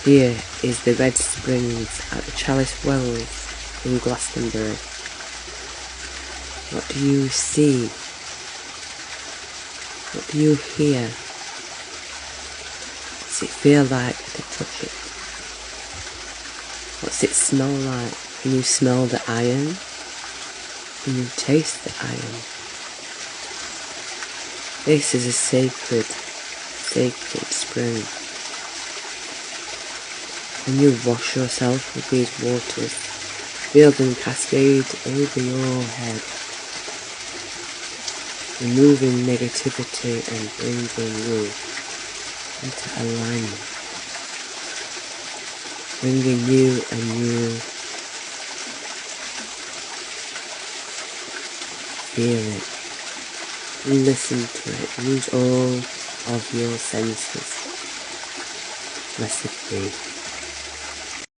Here is the red springs at the Chalice Wells in Glastonbury. What do you see? What do you hear? What's it feel like to touch it? What's it smell like? Can you smell the iron? Can you taste the iron? This is a sacred spring. When you wash yourself with these waters, feel them cascade over your head, removing negativity and bringing you into alignment, bringing you a new feeling. Listen to it, use all of your senses. Blessed be.